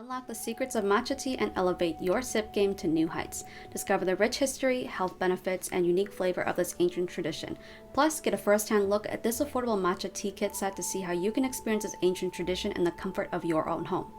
Unlock the secrets of matcha tea and elevate your sip game to new heights. Discover the rich history, health benefits, and unique flavor of this ancient tradition. Plus, get a first-hand look at this affordable matcha tea kit set to see how you can experience this ancient tradition in the comfort of your own home.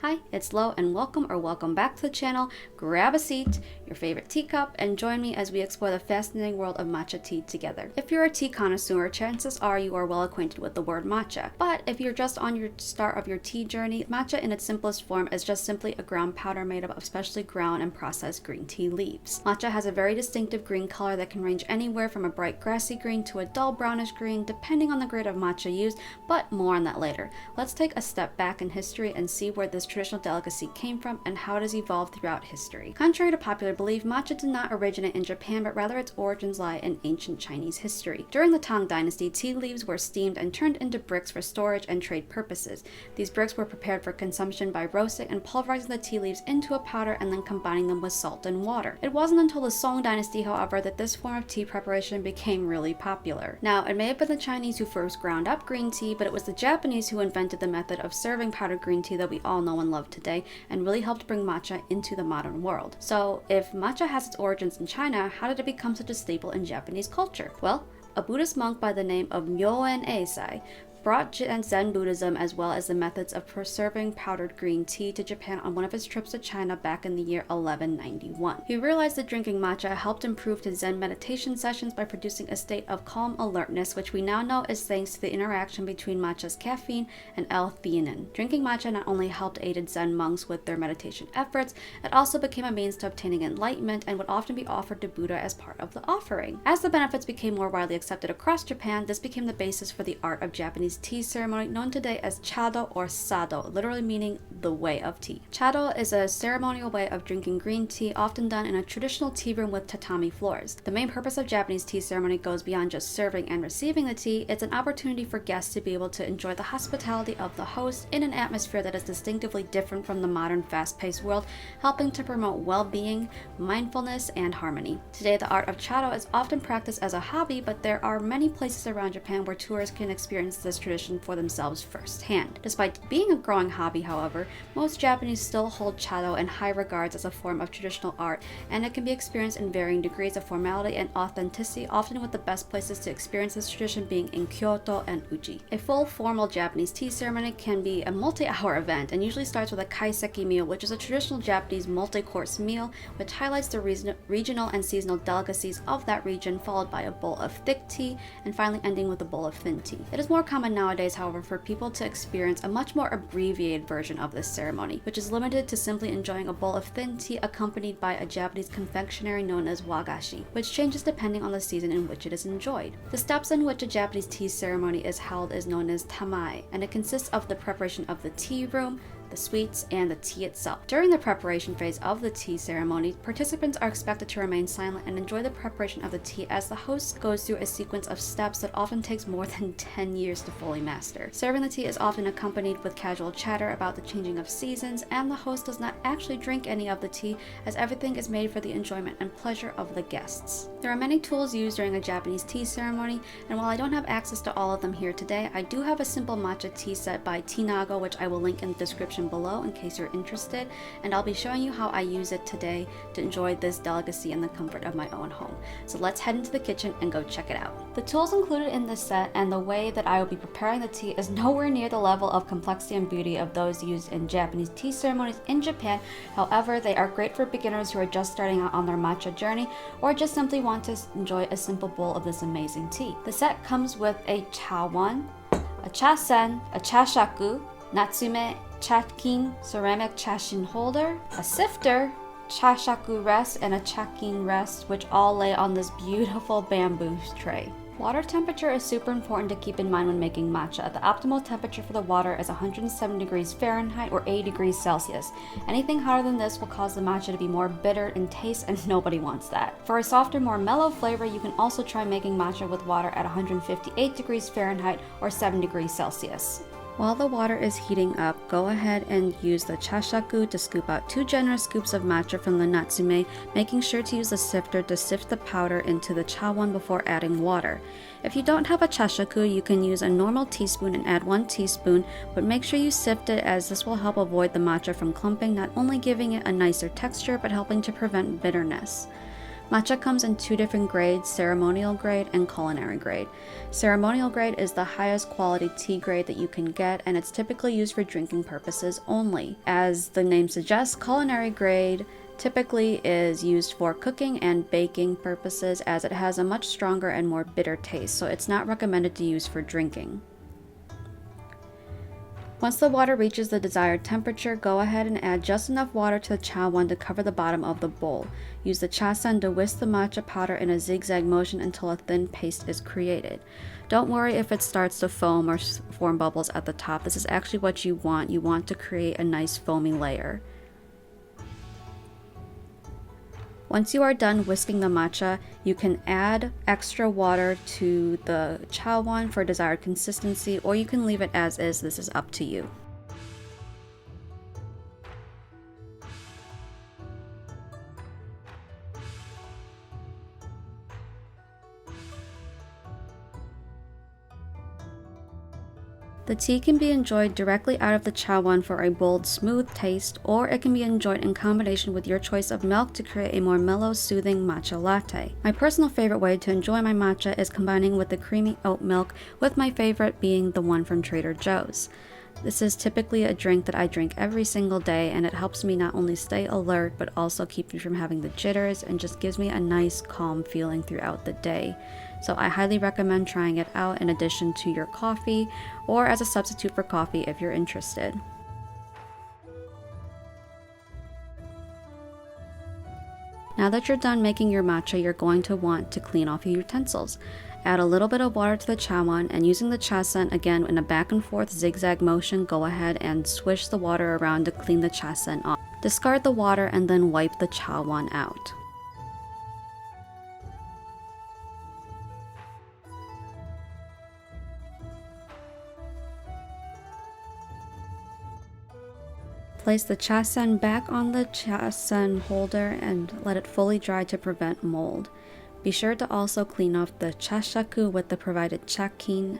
Hi, it's Lo, and welcome back to the channel. Grab a seat, your favorite teacup, and join me as we explore the fascinating world of matcha tea together. If you're a tea connoisseur, chances are you are well acquainted with the word matcha. But if you're just on your start of your tea journey, matcha in its simplest form is just simply a ground powder made up of specially ground and processed green tea leaves. Matcha has a very distinctive green color that can range anywhere from a bright grassy green to a dull brownish green, depending on the grade of matcha used, but more on that later. Let's take a step back in history and see where this traditional delicacy came from and how it has evolved throughout history. Contrary to popular belief, matcha did not originate in Japan, but rather its origins lie in ancient Chinese history. During the Tang Dynasty, tea leaves were steamed and turned into bricks for storage and trade purposes. These bricks were prepared for consumption by roasting and pulverizing the tea leaves into a powder and then combining them with salt and water. It wasn't until the Song Dynasty, however, that this form of tea preparation became really popular. Now, it may have been the Chinese who first ground up green tea, but it was the Japanese who invented the method of serving powdered green tea that we all know and love today, and really helped bring matcha into the modern world. So, if matcha has its origins in China, how did it become such a staple in Japanese culture? Well, a Buddhist monk by the name of Myoen Eisai brought Zen Buddhism as well as the methods of preserving powdered green tea to Japan on one of his trips to China back in the year 1191. He realized that drinking matcha helped improve his Zen meditation sessions by producing a state of calm alertness, which we now know is thanks to the interaction between matcha's caffeine and L-theanine. Drinking matcha not only helped aided Zen monks with their meditation efforts, it also became a means to obtaining enlightenment and would often be offered to Buddha as part of the offering. As the benefits became more widely accepted across Japan, this became the basis for the art of Japanese tea ceremony known today as Chado or Sado, literally meaning the way of tea. Chado is a ceremonial way of drinking green tea, often done in a traditional tea room with tatami floors. The main purpose of Japanese tea ceremony goes beyond just serving and receiving the tea. It's an opportunity for guests to be able to enjoy the hospitality of the host in an atmosphere that is distinctively different from the modern fast-paced world, helping to promote well-being, mindfulness, and harmony. Today, the art of Chado is often practiced as a hobby, but there are many places around Japan where tourists can experience this tradition for themselves firsthand. Despite being a growing hobby, however, most Japanese still hold Chado in high regards as a form of traditional art, and it can be experienced in varying degrees of formality and authenticity, often with the best places to experience this tradition being in Kyoto and Uji. A full formal Japanese tea ceremony can be a multi-hour event and usually starts with a kaiseki meal, which is a traditional Japanese multi-course meal which highlights the regional and seasonal delicacies of that region, followed by a bowl of thick tea and finally ending with a bowl of thin tea. It is more common nowadays, however, for people to experience a much more abbreviated version of this ceremony, which is limited to simply enjoying a bowl of thin tea accompanied by a Japanese confectionery known as wagashi, which changes depending on the season in which it is enjoyed. The steps in which a Japanese tea ceremony is held is known as temae, and it consists of the preparation of the tea room, the sweets, and the tea itself. During the preparation phase of the tea ceremony, participants are expected to remain silent and enjoy the preparation of the tea as the host goes through a sequence of steps that often takes more than 10 years to fully master. Serving the tea is often accompanied with casual chatter about the changing of seasons, and the host does not actually drink any of the tea as everything is made for the enjoyment and pleasure of the guests. There are many tools used during a Japanese tea ceremony, and while I don't have access to all of them here today, I do have a simple matcha tea set by Tinago, which I will link in the description below in case you're interested, and I'll be showing you how I use it today to enjoy this delicacy in the comfort of my own home. So let's head into the kitchen and go check it out. The tools included in this set and the way that I will be preparing the tea is nowhere near the level of complexity and beauty of those used in Japanese tea ceremonies in Japan. However, they are great for beginners who are just starting out on their matcha journey or just simply want to enjoy a simple bowl of this amazing tea. The set comes with a chawan, a chasen, a chashaku, natsume, chakin ceramic chashin holder, a sifter, chashaku rest, and a chakin rest, which all lay on this beautiful bamboo tray. Water temperature is super important to keep in mind when making matcha. The optimal temperature for the water is 107 degrees Fahrenheit or 80 degrees Celsius. Anything hotter than this will cause the matcha to be more bitter in taste, and nobody wants that. For a softer, more mellow flavor, you can also try making matcha with water at 158 degrees Fahrenheit or 7 degrees Celsius. While the water is heating up, go ahead and use the chashaku to scoop out 2 generous scoops of matcha from the natsume, making sure to use the sifter to sift the powder into the chawan before adding water. If you don't have a chashaku, you can use a normal teaspoon and add 1 teaspoon, but make sure you sift it, as this will help avoid the matcha from clumping, not only giving it a nicer texture, but helping to prevent bitterness. Matcha comes in 2 different grades, ceremonial grade and culinary grade. Ceremonial grade is the highest quality tea grade that you can get, and it's typically used for drinking purposes only. As the name suggests, culinary grade typically is used for cooking and baking purposes, as it has a much stronger and more bitter taste, so it's not recommended to use for drinking. Once the water reaches the desired temperature, go ahead and add just enough water to the chawan to cover the bottom of the bowl. Use the chasen to whisk the matcha powder in a zigzag motion until a thin paste is created. Don't worry if it starts to foam or form bubbles at the top. This is actually what you want. You want to create a nice foamy layer. Once you are done whisking the matcha, you can add extra water to the chawan for desired consistency, or you can leave it as is. This is up to you. The tea can be enjoyed directly out of the chawan for a bold, smooth taste, or it can be enjoyed in combination with your choice of milk to create a more mellow, soothing matcha latte. My personal favorite way to enjoy my matcha is combining with the creamy oat milk, with my favorite being the one from Trader Joe's. This is typically a drink that I drink every single day, and it helps me not only stay alert but also keep me from having the jitters, and just gives me a nice calm feeling throughout the day. So I highly recommend trying it out in addition to your coffee, or as a substitute for coffee if you're interested. Now that you're done making your matcha, you're going to want to clean off your utensils. Add a little bit of water to the chawan, and using the chasen again in a back and forth zigzag motion, go ahead and swish the water around to clean the chasen off. Discard the water and then wipe the chawan out. Place the chasen back on the chasen holder and let it fully dry to prevent mold. Be sure to also clean off the chashaku with the provided chakin.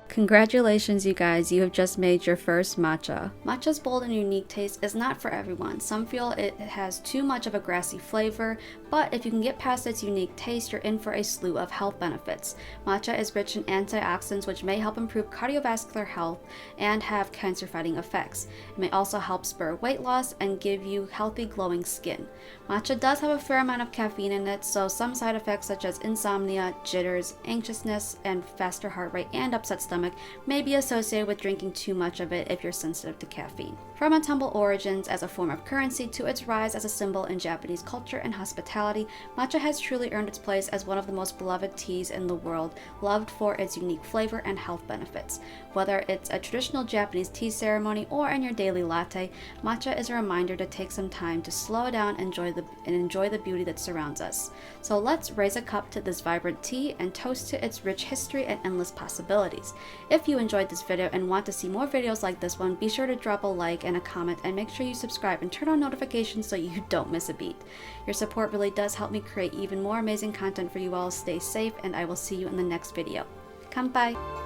Congratulations, you guys, you have just made your first matcha. Matcha's bold and unique taste is not for everyone. Some feel it has too much of a grassy flavor, but if you can get past its unique taste, you're in for a slew of health benefits. Matcha is rich in antioxidants, which may help improve cardiovascular health and have cancer-fighting effects. It may also help spur weight loss and give you healthy, glowing skin. Matcha does have a fair amount of caffeine in it, so some side effects such as insomnia, jitters, anxiousness, and faster heart rate and upset stomach may be associated with drinking too much of it if you're sensitive to caffeine. From its humble origins as a form of currency to its rise as a symbol in Japanese culture and hospitality, matcha has truly earned its place as one of the most beloved teas in the world, loved for its unique flavor and health benefits. Whether it's a traditional Japanese tea ceremony or in your daily latte, matcha is a reminder to take some time to slow down and enjoy the beauty that surrounds us. So let's raise a cup to this vibrant tea and toast to its rich history and endless possibilities. If you enjoyed this video and want to see more videos like this one, be sure to drop a like and a comment, and make sure you subscribe and turn on notifications so you don't miss a beat. Your support really does help me create even more amazing content for you all. Stay safe, and I will see you in the next video. Kanpai!